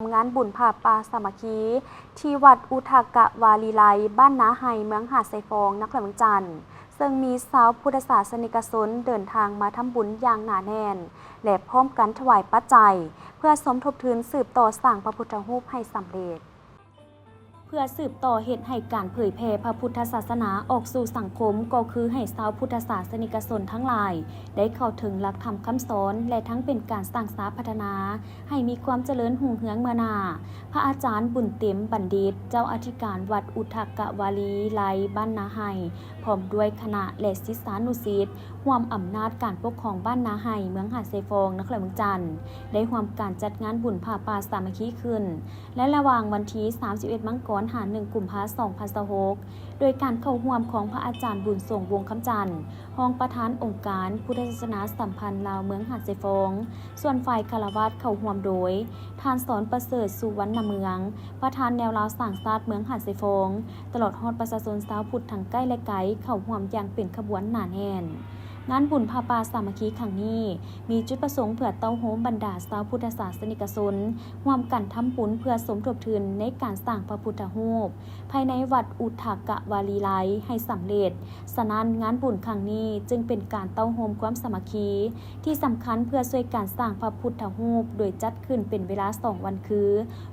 งานบุญผ้าป่าสามัคคีที่วัดอุทากะวาลีไลบ้านนาไฮเมืองหาดไซฟองนครเมืองจันทร์ซึ่งมีชาวพุทธศาสนิกชนเดินทางมาทำบุญอย่างหนาแน่นและพร้อมกันถวายปัจจัยเพื่อสมทบทุนสืบต่อสร้างพระพุทธรูปให้สำเร็จเพื่อสืบต่อเหตุให้การเผยแพร่พระพุทธศาสนาออกสู่สังคมก็คือให้ชาวพุทธศาสนิกชนทั้งหลายได้เข้าถึงหลักธรรมคำสอนและทั้งเป็นการสร้างสรรค์พัฒนาให้มีความเจริญหุ่งเฮืองเมื่อหน้าพระอาจารย์บุญเต็มบัณฑิตเจ้าอธิการวัดอุทากะวาลีไลบ้านนาไฮพร้อมด้วยคณะและศิษยานุศิษย์ร่วมอำนาจการปกครองบ้านนาไฮเมืองหาดไซฟองนครเมืองจันทร์ได้ร่วมการจัดงานบุญผ้าป่าสามัคคีขึ้นและระหว่างวันที่31 มกราคม 1 กุมภาพันธ์ 2026โดยการเข้าร่วมของพระอาจารย์บุญส่งวงคำจันทร์รองประธานองค์การพุทธศาสนาสัมพันธ์ลาวเมืองหาดไซฟองส่วนฝ่ายคฤหัสถ์เข้าร่วมโดยท่านสอนประเสริฐสุวรรณเมืองประธานแนวลาวสร้างชาติเมืองหาดไซฟองตลอดฮอดประชาชนชาวพุทธทั้งใกล้และไกลเข้าร่วมอย่างเป็นขบวนหนาแน่นงานบุญผ้าป่าสามัคคีครั้งนี้มีจุดประสงค์เพื่อเต้าโฮมบรรดาชาวพุทธศาสนิกชนร่วมกันทำบุญเพื่อสมทบทุนในการสร้างพระพุทธรูปภายในวัดอุทากะวาลีไลให้สำเร็จฉะนั้นงานบุญครั้งนี้จึงเป็นการเต้าโฮมความสามัคคีที่สำคัญเพื่อช่วยการสร้างพระพุทธรูปโดยจัดขึ้นเป็นเวลา2 วันคือ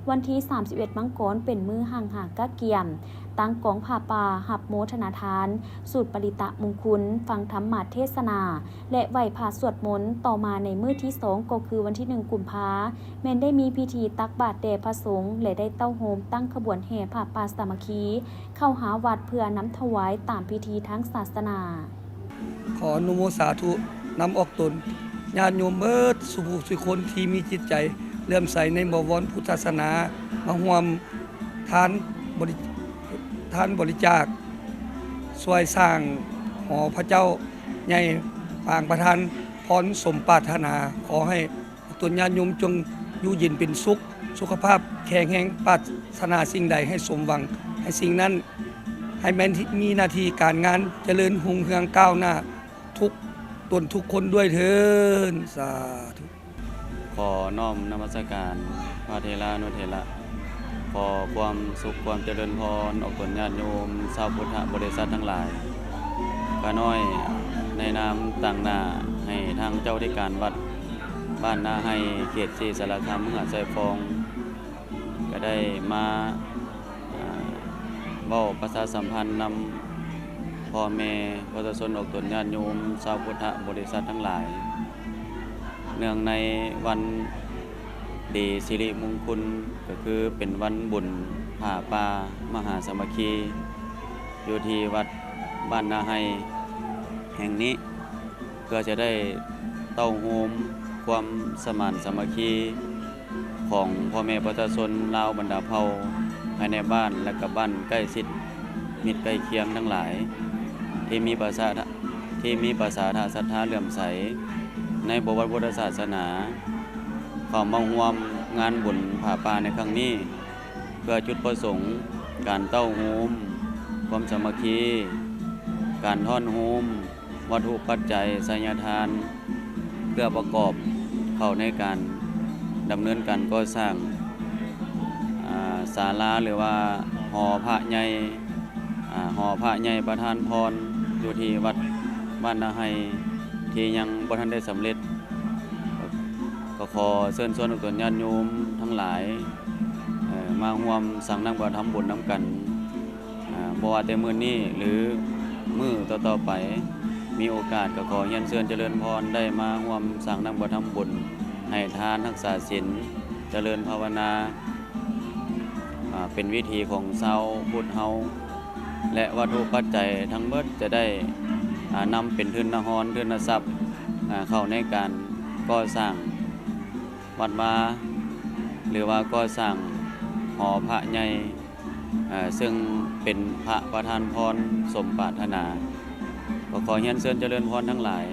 วันที่31 มกราคมเป็นมื้อห่างหากะเกียมตั้งกองผ้าป่าหับโมทนาทานสูตรปริตะมงคลฟังธรรมเทศนาและไหว้พระสวดมนต์ต่อมาในมื้อที่2ก็คือวันที่1 กุมภาพันธ์แม้นได้มีพิธีตักบาตรแด่พระสงฆ์และได้เต้าโฮมตั้งขบวนแห่ผ้าป่าสามัคคีเข้าหาวัดเพื่อนำถวายตามพิธีทางศาสนาขออนุโมสาธุนำออกตนญาติโยมเบิดสุภุสุคนที่มีจิตใจเลื่อมใสในบวรพุทธศาสนามาร่วมทานบริจาคช่วยสร้างหอพระเจ้าใหญ่ปางประทานพรสมปรารถนาขอให้ตุนญาติโยมจงอยู่เย็นเป็นสุขสุขภาพแข็งแรงปรารถนาสิ่งใดให้สมหวังให้สิ่งนั้นให้แม้นมีหน้าที่การงานเจริญรุ่งเรืองก้าวหน้าทุกตนทุกคนด้วยเถิดสาธุขอน้อมนมัสการพระเถระนุเถระขอความสุขความเจริญพรออกตนญาติโยมชาวพุทธบริษัททั้งหลายข้าน้อยในนามต่างหน้าให้ทางเจ้าที่การวัดบ้านนาให้เขตศรีสารคามเมืองหาดไซฟองก็ได้มาเว้าประชาสัมพันธ์นำพ่อแม่ประชาชนออกตนญาติโยมชาวพุทธบริษัททั้งหลายเนื่องในวันดีสิริมงคลก็คือเป็นวันบุญผ้าป่ามหาสามัคคีอยู่ที่วัดบ้านนาไฮแห่งนี้เพื่อจะได้เต้าโฮมความสมานสามัคคีของพ่อแม่ประชาชนลาวบรรดาเผ่าภายในบ้านและกับบ้านใกล้ชิดมิตรใกล้เคียงทั้งหลายที่มีประสาทศรัทธาเลื่อมใสในบวรพุทธศาสนาขอมาร่วมงานบุญผ้าป่าในครั้งนี้เพื่อจุดประสงค์การเต้าโฮมความสามัคคีการทอดโฮมวัตถุปัจจัยไสยทานเพื่อประกอบเข้าในการดำเนินการก่อสร้างศาลาหรือว่าหอพระใหญ่ประทานพรอยู่ที่วัดบ้านนาไฮที่ยังบ่ทันได้สำเร็จก็ขอเชิญชวนทุกท่านญาติโยมทั้งหลายมาร่วมสร้างนำกระทำบุญนำกันบ่ว่าแต่มื้อนี้หรือมื้อต่อๆไปมีโอกาสก็ขอเรียนเชิญเจริญพรได้มาร่วมสร้างนำกระทำบุญให้ทานรักษาศีลเจริญภาวนาเป็นวิธีของชาวพุทธเฮาและวัตถุปัจจัยทั้งหมดจะได้นำเป็นทุนทรัพย์เข้าในการก่อสร้างวัดวาหรือว่าก่อสร้างหอพระใหญ่ซึ่งเป็นพระประธานพรสมปรารถนาก็ขอเรียนเชิญเจริญพรทั้งหลาย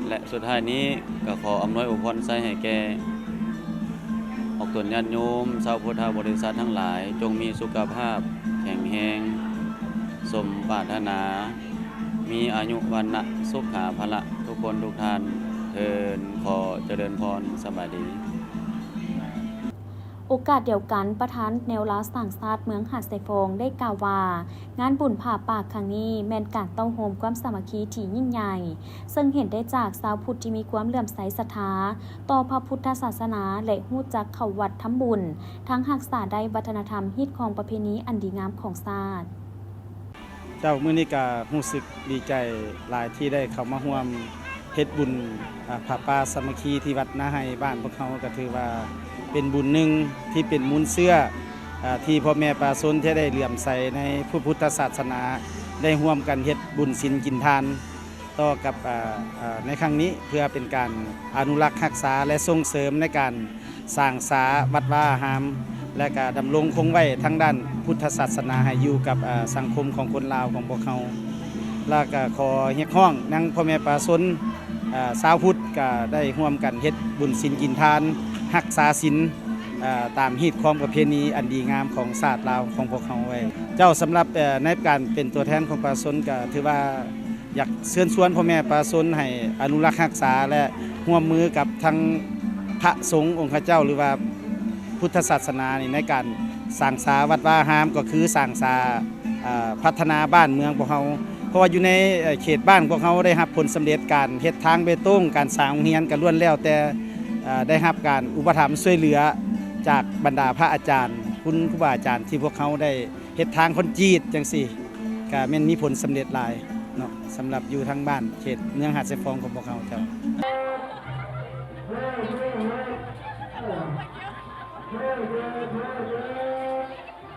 และสุดท้ายนี้ก็ขออำนวยอวยพรใส่ให้แก่ออกตนญาติโยมชาวพุทธบริษัททั้งหลายจงมีสุขภาพแข็งแรงสมปรารถนามีอายุวันนะสุขาภละทุกคนทุกท่านเทินขอเจริญพรสบายดี โอกาสเดียวกันประธานแนวราษฎรต่างชาติเมืองหาดไซฟองได้กล่าวว่างานบุญผ่าป่าครั้งนี้แม่นการต้องโฮมความสามัคคีที่ยิ่งใหญ่ซึ่งเห็นได้จากชาวพุทธที่มีความเลื่อมใสศรัทธาต่อพระพุทธศาสนาและฮู้จักเข้าวัดทำบุญทั้งรักษาได้วัฒนธรรมฮิตของประเพณีอันดีงามของชาติเจ้ามื้อนี้ก็รู้สึกดีใจหลายที่ได้เข้ามาร่วมเฮ็ดบุญผ้าป่าสามัคคีที่วัดนาไฮบ้านพวกเขาก็ถือว่าเป็นบุญหนึ่งที่เป็นมูลเชื่อที่พ่อแม่ประชาชนที่ได้เหลื่อมใสในพุทธศาสนาได้ร่วมกันเฮ็ดบุญศีลกินทานต่อกับในครั้งนี้เพื่อเป็นการอนุรักษ์รักษาและส่งเสริมในการสร้างสาวัดวาอาราม และก็ดำรงคงไว้ทั้งด้านพุทธศาสนาให้อยู่กับสังคมของคนลาวของพวกเขาแล้วก็ขอเรียกร้องนางพ่อแม่ประชาชนชาวพุทธก็ได้ร่วมกันเฮ็ดบุญศีลกินทานรักษาศีลตามฮีตของประเพณีอันดีงามของชาติลาวของพวกเขาไว้เจ้าสำหรับในการเป็นตัวแทนของประชาชนก็ถือว่าอยากเชิญชวนพ่อแม่ประชาชนให้อนุรักษ์รักษาและร่วมมือกับทั้งพระสงฆ์องค์ข้าเจ้าหรือว่าพุทธศาสนาในการสร้างสาวัดวาอารามก็คือสร้างสาพัฒนาบ้านเมืองพวกเขาเพราะว่าอยู่ในเขตบ้านพวกเขาได้รับผลสำเร็จการเฮ็ดทางเบตงการสร้างโรงเรียนกันล้วนแล้วแต่ได้รับการอุปถัมภ์ช่วยเหลือจากบรรดาพระอาจารย์คุณครูบาอาจารย์ที่พวกเขาได้เฮ็ดทางคนจีดจังซี่ก็แม่นมีผลสำเร็จหลายเนาะสำหรับอยู่ทางบ้านเขตเมืองหาดไซฟองของพวกเขาเจ้าHey,